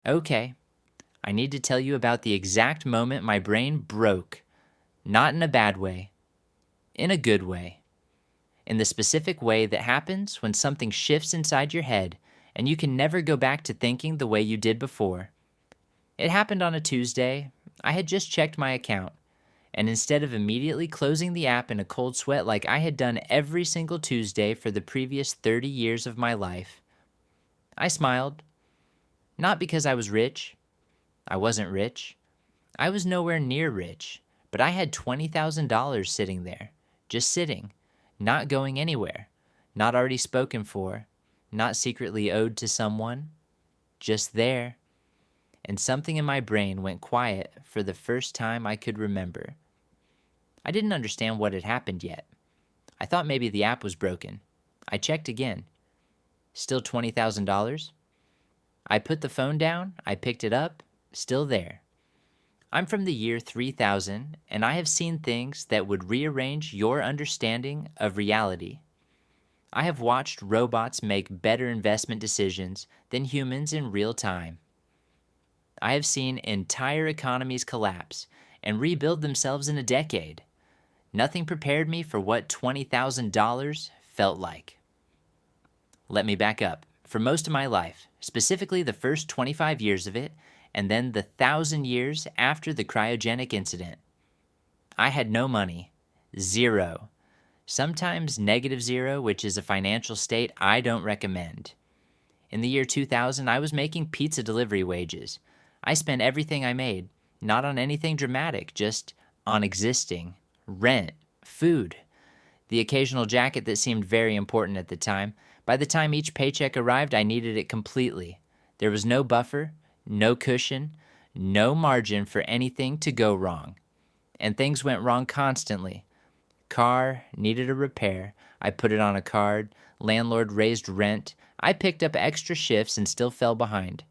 Okay, I need to tell you about the exact moment my brain broke. Not in a bad way, in a good way. In the specific way that happens when something shifts inside your head and you can never go back to thinking the way you did before. It happened on a Tuesday. I had just checked my account, and instead of immediately closing the app in a cold sweat like I had done every single Tuesday for the previous 30 years of my life, I smiled. Not because I was rich. I wasn't rich. I was nowhere near rich, but I had $20,000 sitting there, just sitting, not going anywhere, not already spoken for, not secretly owed to someone, just there. And something in my brain went quiet for the first time I could remember. I didn't understand what had happened yet. I thought maybe the app was broken. I checked again. Still $20,000? I put the phone down, I picked it up, still there. I'm from the year 3000, and I have seen things that would rearrange your understanding of reality. I have watched robots make better investment decisions than humans in real time. I have seen entire economies collapse and rebuild themselves in a decade. Nothing prepared me for what $20,000 felt like. Let me back up. For most of my life, specifically the first 25 years of it, and then the 1,000 years after the cryogenic incident, I had no money. Zero. Sometimes negative zero, which is a financial state I don't recommend. In the year 2000, I was making pizza delivery wages. I spent everything I made, not on anything dramatic, just on existing, rent, food, the occasional jacket that seemed very important at the time. By the time each paycheck arrived, I needed it completely. There was no buffer, no cushion, no margin for anything to go wrong. And things went wrong constantly. Car needed a repair. I put it on a card. Landlord raised rent. I picked up extra shifts and still fell behind.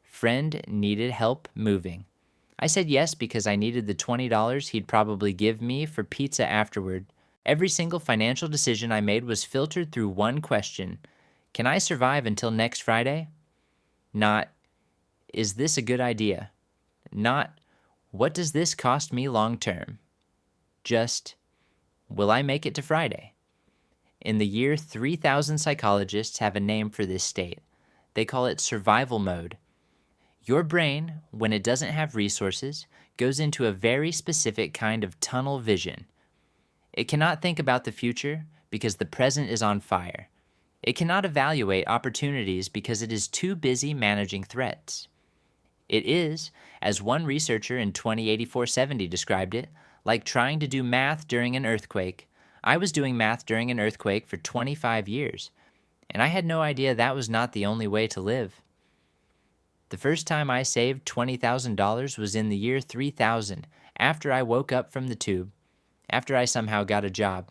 Friend needed help moving. I said yes because I needed the $20 he'd probably give me for pizza afterward. Every single financial decision I made was filtered through one question. Can I survive until next Friday? Not, is this a good idea? Not, what does this cost me long term? Just, will I make it to Friday? In the year 3000, psychologists have a name for this state. They call it survival mode. Your brain, when it doesn't have resources, goes into a very specific kind of tunnel vision. It cannot think about the future because the present is on fire. It cannot evaluate opportunities because it is too busy managing threats. It is, as one researcher in 208470 described it, like trying to do math during an earthquake. I was doing math during an earthquake for 25 years, and I had no idea that was not the only way to live. The first time I saved $20,000 was in the year 3000, after I woke up from the tube, after I somehow got a job,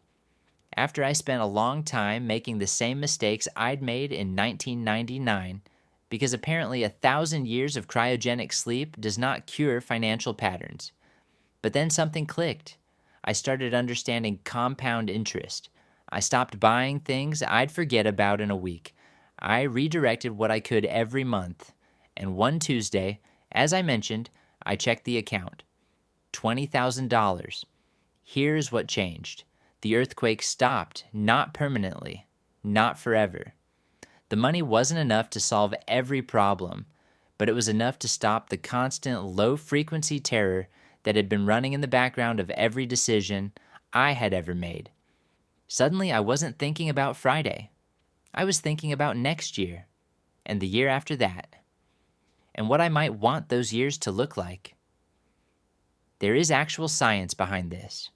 after I spent a long time making the same mistakes I'd made in 1999, because apparently 1,000 years of cryogenic sleep does not cure financial patterns. But then something clicked. I started understanding compound interest. I stopped buying things I'd forget about in a week. I redirected what I could every month. And one Tuesday, as I mentioned, I checked the account. $20,000. Here's what changed. The earthquake stopped, not permanently, not forever. The money wasn't enough to solve every problem, but it was enough to stop the constant low-frequency terror that had been running in the background of every decision I had ever made. Suddenly, I wasn't thinking about Friday. I was thinking about next year, and the year after that, and what I might want those years to look like. There is actual science behind this.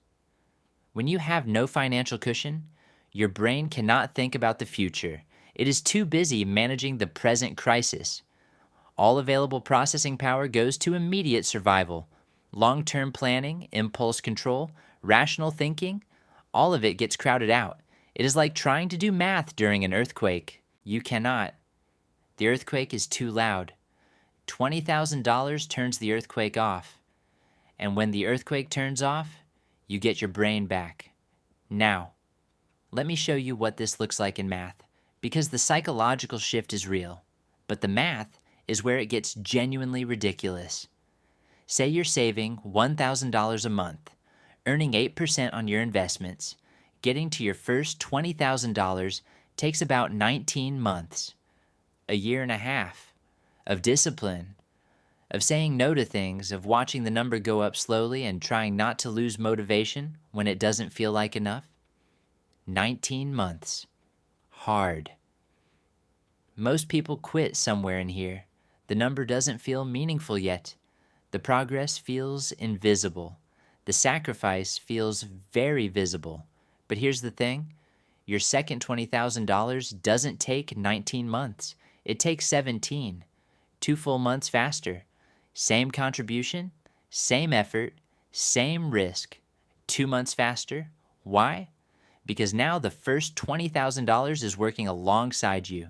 When you have no financial cushion, your brain cannot think about the future. It is too busy managing the present crisis. All available processing power goes to immediate survival. Long-term planning, impulse control, rational thinking, all of it gets crowded out. It is like trying to do math during an earthquake. You cannot. The earthquake is too loud. $20,000 turns the earthquake off. And when the earthquake turns off, you get your brain back. Now, let me show you what this looks like in math, because the psychological shift is real, but the math is where it gets genuinely ridiculous. Say you're saving $1,000 a month, earning 8% on your investments. Getting to your first $20,000 takes about 19 months, a year and a half, of discipline, of saying no to things, of watching the number go up slowly and trying not to lose motivation when it doesn't feel like enough. 19 months. Hard. Most people quit somewhere in here. The number doesn't feel meaningful yet. The progress feels invisible. The sacrifice feels very visible. But here's the thing. Your second $20,000 doesn't take 19 months. It takes 17. 2 full months faster. Same contribution, same effort, same risk. 2 months faster. Why? Because now the first $20,000 is working alongside you.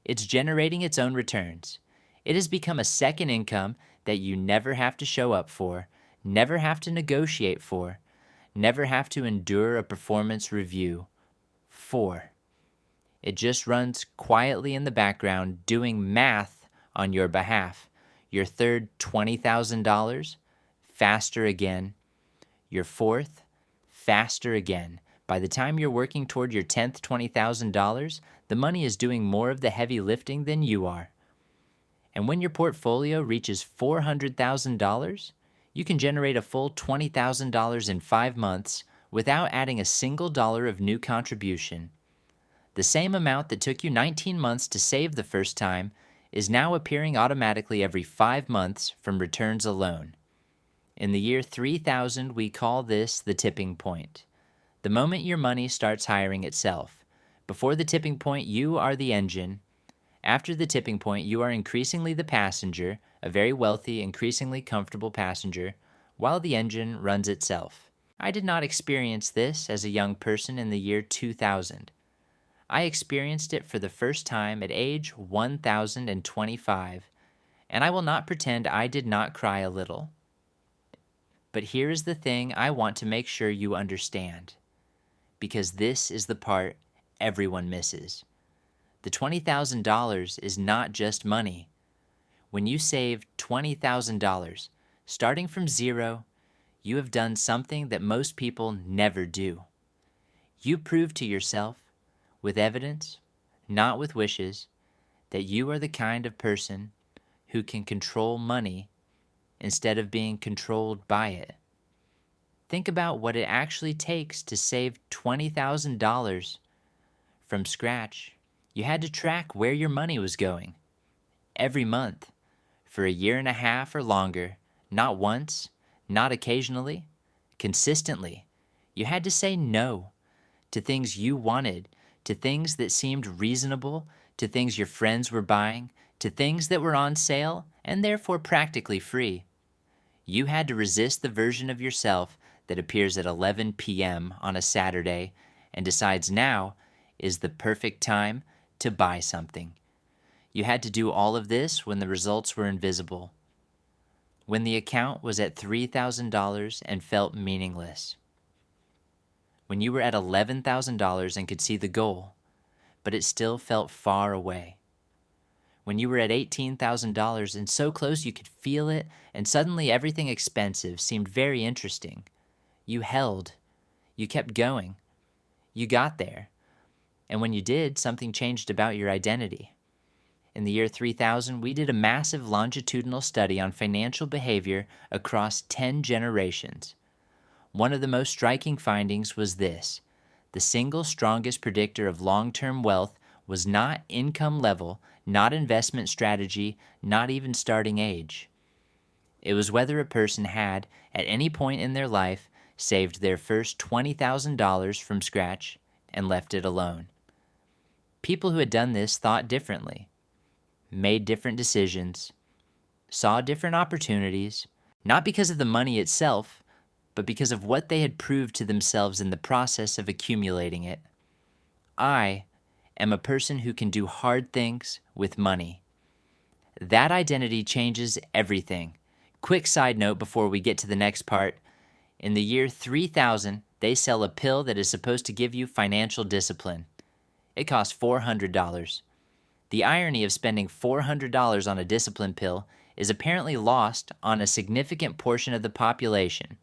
It's generating its own returns. It has become a second income that you never have to show up for, never have to negotiate for, never have to endure a performance review for. It just runs quietly in the background doing math on your behalf. Your third $20,000, faster again. Your fourth, faster again. By the time you're working toward your 10th $20,000, the money is doing more of the heavy lifting than you are. And when your portfolio reaches $400,000, you can generate a full $20,000 in 5 months without adding a single dollar of new contribution. The same amount that took you 19 months to save the first time is now appearing automatically every 5 months from returns alone. In the year 3000, we call this the tipping point. The moment your money starts hiring itself. Before the tipping point, you are the engine. After the tipping point, you are increasingly the passenger, a very wealthy, increasingly comfortable passenger, while the engine runs itself. I did not experience this as a young person in the year 2000. I experienced it for the first time at age 1025, and I will not pretend I did not cry a little. But here is the thing I want to make sure you understand, because this is the part everyone misses. The $20,000 is not just money. When you save $20,000, starting from zero, you have done something that most people never do. You prove to yourself, with evidence, not with wishes, that you are the kind of person who can control money instead of being controlled by it. Think about what it actually takes to save $20,000 from scratch. You had to track where your money was going every month for a year and a half or longer, not once, not occasionally, consistently. You had to say no to things you wanted, to things that seemed reasonable, to things your friends were buying, to things that were on sale and therefore practically free. You had to resist the version of yourself that appears at 11 p.m. on a Saturday and decides now is the perfect time to buy something. You had to do all of this when the results were invisible, when the account was at $3,000 and felt meaningless, when you were at $11,000 and could see the goal, but it still felt far away, when you were at $18,000 and so close you could feel it, and suddenly everything expensive seemed very interesting. You held. You kept going. You got there. And when you did, something changed about your identity. In the year 3000, we did a massive longitudinal study on financial behavior across 10 generations. One of the most striking findings was this: the single strongest predictor of long-term wealth was not income level, not investment strategy, not even starting age. It was whether a person had, at any point in their life, saved their first $20,000 from scratch and left it alone. People who had done this thought differently, made different decisions, saw different opportunities, not because of the money itself, but because of what they had proved to themselves in the process of accumulating it. I am a person who can do hard things with money. That identity changes everything. Quick side note before we get to the next part. In the year 3000, they sell a pill that is supposed to give you financial discipline. It costs $400. The irony of spending $400 on a discipline pill is apparently lost on a significant portion of the population.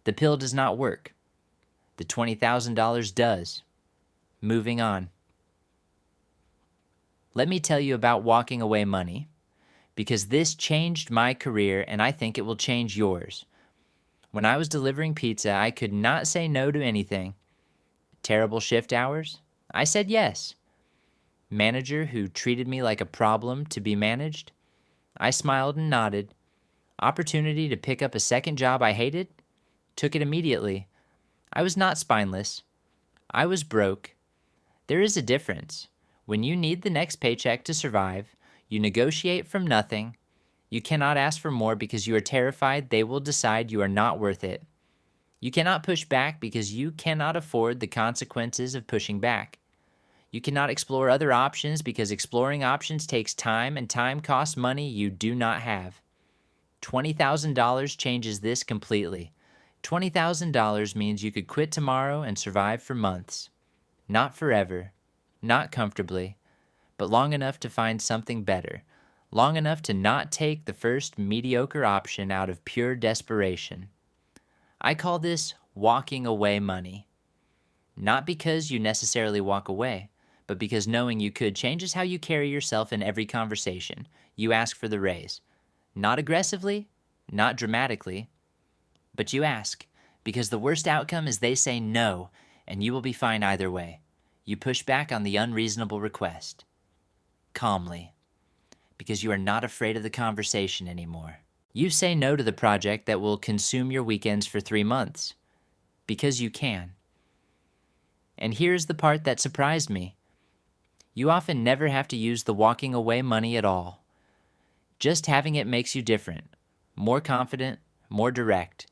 The pill does not work. The $20,000 does. Moving on. Let me tell you about walking away money, because this changed my career and I think it will change yours. When I was delivering pizza, I could not say no to anything. Terrible shift hours? I said yes. Manager who treated me like a problem to be managed? I smiled and nodded. Opportunity to pick up a second job I hated? Took it immediately. I was not spineless. I was broke. There is a difference. When you need the next paycheck to survive, you negotiate from nothing. You cannot ask for more because you are terrified they will decide you are not worth it. You cannot push back because you cannot afford the consequences of pushing back. You cannot explore other options because exploring options takes time and time costs money you do not have. $20,000 changes this completely. $20,000 means you could quit tomorrow and survive for months. Not forever, not comfortably, but long enough to find something better, long enough to not take the first mediocre option out of pure desperation. I call this walking away money. Not because you necessarily walk away, but because knowing you could changes how you carry yourself in every conversation. You ask for the raise. Not aggressively, not dramatically, but you ask, because the worst outcome is they say no, and you will be fine either way. You push back on the unreasonable request. Calmly, because you are not afraid of the conversation anymore. You say no to the project that will consume your weekends for 3 months, because you can. And here's the part that surprised me. You often never have to use the walking away money at all. Just having it makes you different, more confident, more direct,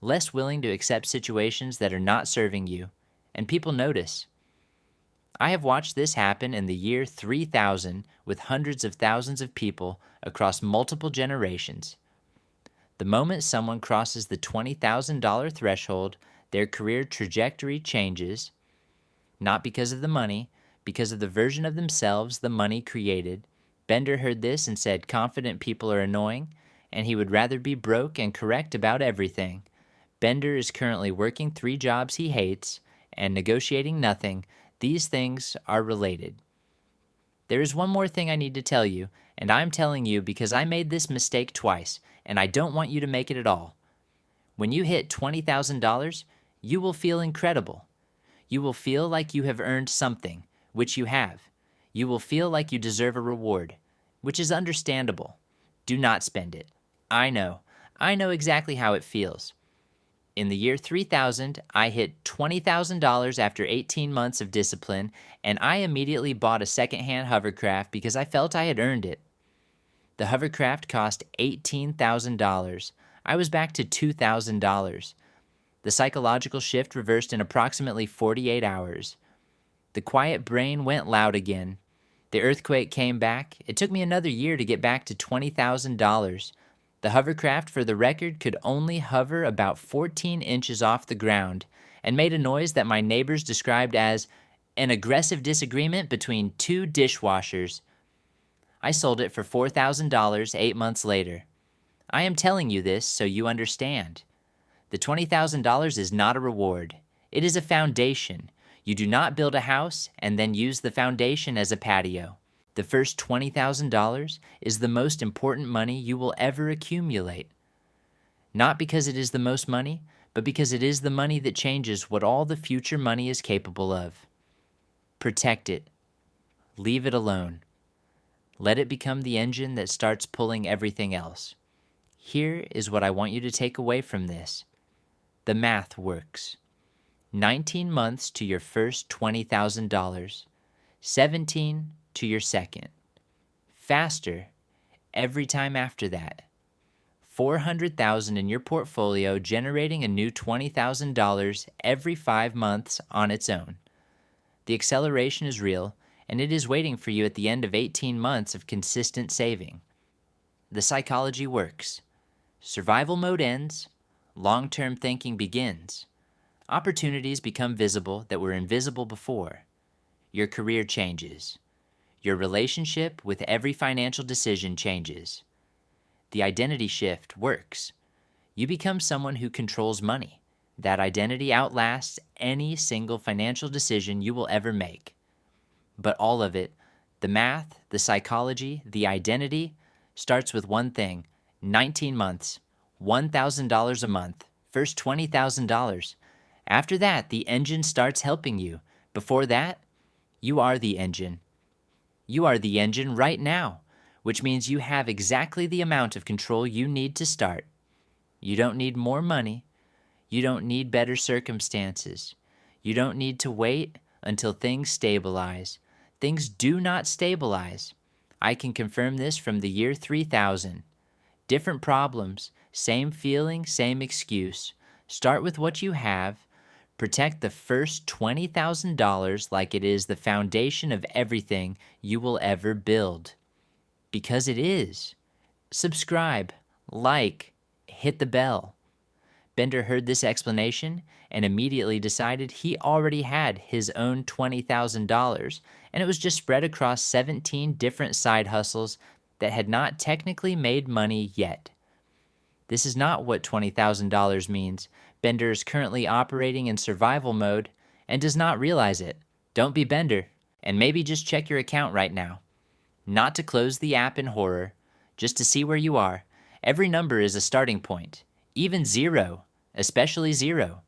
less willing to accept situations that are not serving you, and people notice. I have watched this happen in the year 3000 with hundreds of thousands of people across multiple generations. The moment someone crosses the $20,000 threshold, their career trajectory changes, not because of the money, because of the version of themselves the money created. Bender heard this and said confident people are annoying, and he would rather be broke and correct about everything. Bender is currently working 3 jobs he hates and negotiating nothing. These things are related. There is one more thing I need to tell you, and I'm telling you because I made this mistake twice, and I don't want you to make it at all. When you hit $20,000, you will feel incredible. You will feel like you have earned something, which you have. You will feel like you deserve a reward, which is understandable. Do not spend it. I know exactly how it feels. In the year 3000, I hit $20,000 after 18 months of discipline, and I immediately bought a secondhand hovercraft because I felt I had earned it. The hovercraft cost $18,000. I was back to $2,000. The psychological shift reversed in approximately 48 hours. The quiet brain went loud again. The earthquake came back. It took me another year to get back to $20,000. The hovercraft, for the record, could only hover about 14 inches off the ground and made a noise that my neighbors described as an aggressive disagreement between 2 dishwashers. I sold it for $4,000 8 months later. I am telling you this so you understand. The $20,000 is not a reward. It is a foundation. You do not build a house and then use the foundation as a patio. The first $20,000 is the most important money you will ever accumulate. Not because it is the most money, but because it is the money that changes what all the future money is capable of. Protect it. Leave it alone. Let it become the engine that starts pulling everything else. Here is what I want you to take away from this. The math works. 19 months to your first $20,000, 17 to your second. Faster every time after that. $400,000 in your portfolio generating a new $20,000 every 5 months on its own. The acceleration is real, and it is waiting for you at the end of 18 months of consistent saving. The psychology works. Survival mode ends, long-term thinking begins. Opportunities become visible that were invisible before. Your career changes. Your relationship with every financial decision changes. The identity shift works. You become someone who controls money. That identity outlasts any single financial decision you will ever make. But all of it, the math, the psychology, the identity, starts with one thing: 19 months, $1,000 a month, first $20,000. After that, the engine starts helping you. Before that, you are the engine. You are the engine right now, which means you have exactly the amount of control you need to start. You don't need more money. You don't need better circumstances. You don't need to wait until things stabilize. Things do not stabilize. I can confirm this from the year 3000. Different problems, same feeling, same excuse. Start with what you have. Protect the first $20,000 like it is the foundation of everything you will ever build. Because it is. Subscribe, like, hit the bell. Bender heard this explanation and immediately decided he already had his own $20,000, and it was just spread across 17 different side hustles that had not technically made money yet. This is not what $20,000 means. Bender is currently operating in survival mode and does not realize it. Don't be Bender, and maybe just check your account right now. Not to close the app in horror, just to see where you are. Every number is a starting point, even 0, especially 0.